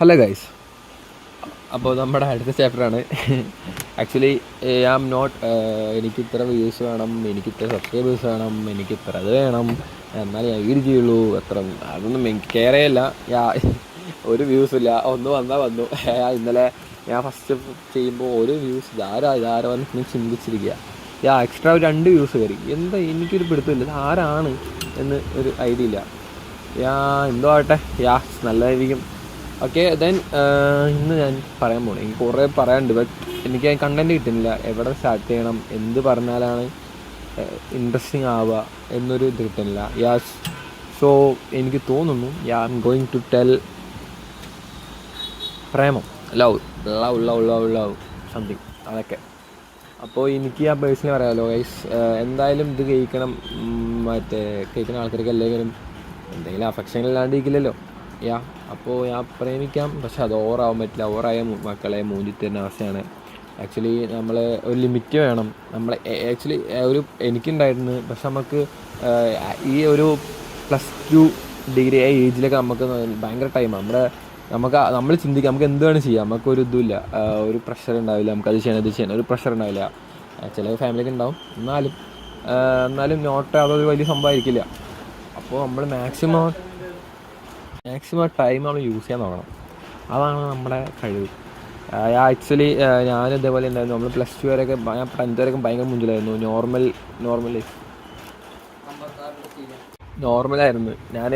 Hello guys, അപ്പോൾ നമ്മുടെ അടുത്ത ചാപ്റ്ററാണ്. ആക്ച്വലി ഐ ആം നോട്ട് എനിക്ക് ഇത്ര വ്യൂസ് വേണം, എനിക്ക് ഇത്ര സബ്സ്ക്രൈബേഴ്സ് വേണം, എനിക്ക് ഇത്ര അത് വേണം, എന്നാലും ഞാൻ വീട് ചെയ്യുള്ളൂ, അത്ര അതൊന്നും എനിക്ക് കെയറേ ഇല്ല. ഒരു വ്യൂസ് ഇല്ല, ഒന്ന് വന്നാൽ വന്നു. ഇന്നലെ ഞാൻ ഫസ്റ്റ് ചെയ്യുമ്പോൾ ഒരു വ്യൂസ് ഇതാരാ വന്ന് ചിന്തിച്ചിരിക്കുക. എക്സ്ട്രാ ഒരു 2 വ്യൂസ് കയറി. എന്താ എനിക്കൊരു പിടുത്തമില്ല, ഇത് ആരാണ് എന്ന് ഒരു ഐഡിയ ഇല്ല. എന്തോ ആവട്ടെ, നല്ലതായിരിക്കും. ഓക്കെ ദെൻ ഇന്ന് ഞാൻ പറയാൻ പോണേ, എനിക്ക് കുറേ പറയാനുണ്ട്, ബട്ട് എനിക്ക് കണ്ടൻറ്റ് കിട്ടുന്നില്ല. എവിടെ സ്റ്റാർട്ട് ചെയ്യണം, എന്ത് പറഞ്ഞാലാണ് ഇൻട്രസ്റ്റിംഗ് ആവുക എന്നൊരു ഇത് കിട്ടുന്നില്ല. സോ എനിക്ക് തോന്നുന്നു I am going to tell പ്രേമം, ലവ് സംതിങ് അതൊക്കെ. അപ്പോൾ എനിക്ക് പേഴ്സണലി പറയാമല്ലോ ഗൈസ്, എന്തായാലും ഇത് കേൾക്കണം. കേൾക്കുന്ന ആൾക്കാർക്ക് എല്ലാവരും എന്തെങ്കിലും അഫെക്ഷൻ ഇല്ലാണ്ട് ഇരിക്കില്ലല്ലോ. അപ്പോൾ ഞാൻ പ്രേമിക്കാം, പക്ഷെ അത് ഓവറാവാൻ പറ്റില്ല. ഓവറായ മക്കളെ മൂഞ്ചി തരുന്ന അവസ്ഥയാണ്. ആക്ച്വലി നമ്മൾ ഒരു ലിമിറ്റ് വേണം. നമ്മൾ ആക്ച്വലി എനിക്കുണ്ടായിരുന്നു, പക്ഷെ നമുക്ക് ഈ ഒരു +2 ഡിഗ്രി ഏജിലൊക്കെ നമുക്ക് ഭയങ്കര ടൈമാണ്. നമ്മൾ ചിന്തിക്കാം നമുക്ക് എന്ത് വേണം ചെയ്യാം, നമുക്കൊരു ഇതുമില്ല, ഒരു പ്രഷർ ഉണ്ടാവില്ല, നമുക്കത് ചെയ്യണം ഇത് ചെയ്യണം ഒരു പ്രഷർ ഉണ്ടാവില്ല. ചില ഫാമിലിയൊക്കെ ഉണ്ടാവും, എന്നാലും നോട്ട് അതൊരു വലിയ സംഭവമായിരിക്കില്ല. അപ്പോൾ നമ്മൾ മാക്സിമം ടൈം നമ്മൾ യൂസ് ചെയ്യാൻ നോക്കണം. അതാണ് നമ്മുടെ കഴിവ്. ആക്ച്വലി ഞാൻ ഇതേപോലെ ഉണ്ടായിരുന്നു. നമ്മൾ +2 വരെയൊക്കെ, ഞാൻ 10th വരെയൊക്കെ ഭയങ്കര മുഞ്ചിലായിരുന്നു. നോർമലായിരുന്നു. ഞാൻ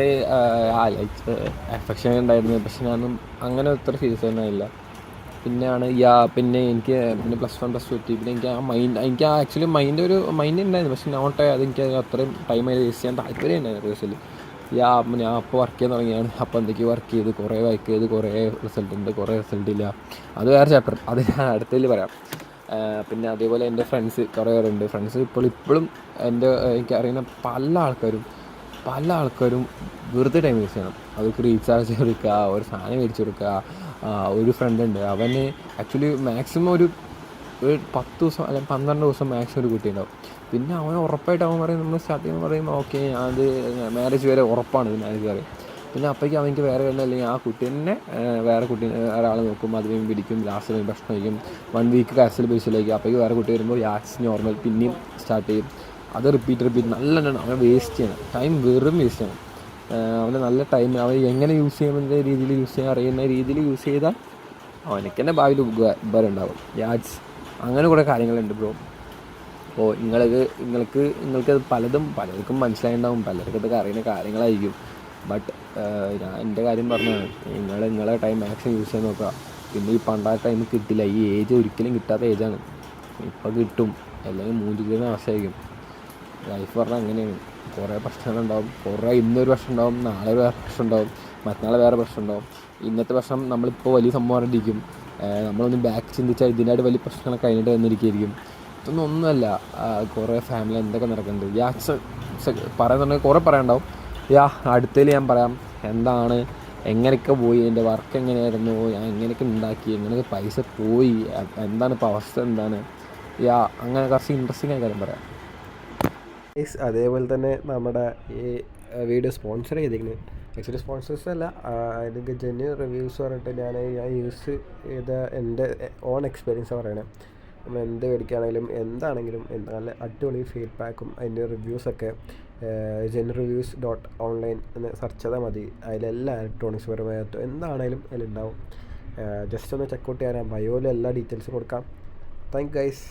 അഫെക്ഷൻ ഉണ്ടായിരുന്നു, പക്ഷെ ഞാനൊന്നും അങ്ങനെ അത്ര സീരിയസ് ഒന്നുമില്ല. പിന്നെ എനിക്ക് +1 +2 എത്തി. പിന്നെ എനിക്ക് ആക്ച്വലി മൈൻഡ് ഉണ്ടായിരുന്നു, പക്ഷെ എനിക്ക് അത്രയും ടൈം വേസ്റ്റ് ചെയ്യാൻ താല്പര്യം ഉണ്ടായിരുന്നു റിസൾട്ട്. ഞാൻ അപ്പോൾ വർക്ക് ചെയ്യാൻ തുടങ്ങിയാണ്. അപ്പോൾ എന്തൊക്കെയോ വർക്ക് ചെയ്ത് കുറേ റിസൾട്ട് ഉണ്ട്, കുറേ റിസൾട്ട് ഇല്ല. അത് വേറെ ചാപ്റ്റർ, അത് ഞാൻ അടുത്തതിൽ പറയാം. പിന്നെ അതേപോലെ എൻ്റെ ഫ്രണ്ട്സ് കുറേ പേരുണ്ട്. ഫ്രണ്ട്സ് ഇപ്പോഴും എനിക്കറിയുന്ന പല ആൾക്കാരും വെറുതെ ടൈം വേസ്റ്റ് ചെയ്യണം. അവർക്ക് റീചാർജ് കൊടുക്കുക, ഒരു സാധനം മേടിച്ച് കൊടുക്കുക. ഒരു ഫ്രണ്ട് ഉണ്ട്, അവന് ആക്ച്വലി മാക്സിമം ഒരു 10 ദിവസം അല്ലെങ്കിൽ 12 ദിവസം മാക്സിമം ഒരു കുട്ടി ഉണ്ടാവും. പിന്നെ അവൻ ഉറപ്പായിട്ട് അവൻ പറയും, നമ്മൾ സ്റ്റാർട്ട് ചെയ്യുമ്പോൾ പറയും ഓക്കെ അത് മാരേജ് വരെ ഉറപ്പാണ്, ഇത് മാരേജ് വരെ. പിന്നെ അപ്പോഴേക്കും അവനിക്ക് വേറെ വരുന്ന, അല്ലെങ്കിൽ ആ കുട്ടി തന്നെ ഒരാൾ നോക്കും, അത് പിടിക്കും, ലാസ്റ്റ് ഭക്ഷണം കഴിക്കും, 1 വീക്ക് കരച്ചിൽ ബേസിലായിരിക്കും. അപ്പോഴേക്കും വേറെ കുട്ടി വരുമ്പോൾ നോർമൽ പിന്നെയും സ്റ്റാർട്ട് ചെയ്യും. അത് റിപ്പീറ്റ് നല്ലോണം അവനെ വേസ്റ്റ് ചെയ്യണം, ടൈം വെറും വേസ്റ്റ് ചെയ്യണം. അവന് നല്ല ടൈം അവൻ എങ്ങനെ യൂസ് ചെയ്യുന്ന രീതിയിൽ യൂസ് ചെയ്യാൻ അറിയുന്ന രീതിയിൽ യൂസ് ചെയ്താൽ അവനക്ക് തന്നെ ഭാവിയിൽ ഉപകാരം ഉണ്ടാവും. അങ്ങനെ കുറേ കാര്യങ്ങളുണ്ട് ബ്രോ. അപ്പോൾ നിങ്ങൾക്കത് പലർക്കും മനസ്സിലായിട്ടുണ്ടാവും, പലർക്കും ഇതൊക്കെ അറിയുന്ന കാര്യങ്ങളായിരിക്കും. ബട്ട് ഞാൻ എൻ്റെ കാര്യം പറഞ്ഞതാണ്, നിങ്ങളെ ടൈം മാക്സിമം യൂസ് ചെയ്യാൻ നോക്കുക. പിന്നെ ഈ പണ്ടാ ടൈം കിട്ടില്ല, ഈ ഏജ് ഒരിക്കലും കിട്ടാത്ത ഏജാണ്. ഇപ്പോൾ കിട്ടും, അല്ലെങ്കിൽ മൂഞ്ചിക്കുന്ന അവസ്ഥയായിരിക്കും. ലൈഫ് പറഞ്ഞാൽ അങ്ങനെയാണ്. കുറേ പ്രശ്നങ്ങളുണ്ടാവും. ഇന്നൊരു പ്രശ്നം ഉണ്ടാവും, നാളെ വേറെ പ്രശ്നം ഉണ്ടാവും, മറ്റന്നാൾ വേറെ പ്രശ്നം ഉണ്ടാവും. ഇന്നത്തെ പ്രശ്നം നമ്മളിപ്പോൾ വലിയ സംഭവം പറഞ്ഞിരിക്കും, നമ്മളൊന്ന് ബാക്ക് ചിന്തിച്ചാൽ ഇതിനായിട്ട് വലിയ പ്രശ്നങ്ങൾ കഴിഞ്ഞിട്ട് വന്നിരിക്കുകയായിരിക്കും. ഇതൊന്നും ഒന്നുമല്ല. കുറേ ഫാമിലി എന്തൊക്കെ നടക്കുന്നുണ്ട്, പറയുന്നുണ്ടെങ്കിൽ കുറേ പറയാനുണ്ടാവും. അടുത്തതിൽ ഞാൻ പറയാം എന്താണ്, എങ്ങനെയൊക്കെ പോയി, എൻ്റെ വർക്ക് എങ്ങനെയായിരുന്നു, ഞാൻ എങ്ങനെയൊക്കെ ഉണ്ടാക്കി, എങ്ങനെയൊക്കെ പൈസ പോയി, എന്താണ് ഇപ്പോൾ അവസ്ഥ, എന്താണ് അങ്ങനെ കുറച്ച് ഇൻട്രസ്റ്റിംഗ് ആയ കാര്യം പറയാം. അതേപോലെ തന്നെ നമ്മുടെ ഈ വീഡിയോ സ്പോൺസർ ചെയ്തിരിക്കുന്നത്, ആക്ച്വലി സ്പോൺസേഴ്സ് അല്ല, എനിക്ക് ജെന്യൂൻ റിവ്യൂസ് പറഞ്ഞിട്ട് ഞാൻ യൂസ് ചെയ്ത എൻ്റെ ഓൺ എക്സ്പീരിയൻസ് പറയണേ. നമ്മൾ എന്ത് മേടിക്കുകയാണെങ്കിലും എന്താണെങ്കിലും നല്ല അടിപൊളി ഫീഡ്ബാക്കും അതിൻ്റെ റിവ്യൂസൊക്കെ genreviews.online എന്ന് സെർച്ച് ചെയ്താൽ മതി. അതിലെല്ലാം ഇലക്ട്രോണിക്സ് പരമായിട്ടും എന്താണെങ്കിലും അതിലുണ്ടാവും. ജസ്റ്റ് ഒന്ന് ചെക്കൗട്ട് ചെയ്യാൻ ബയോയിൽ എല്ലാ ഡീറ്റെയിൽസും കൊടുക്കാം. Thank you guys.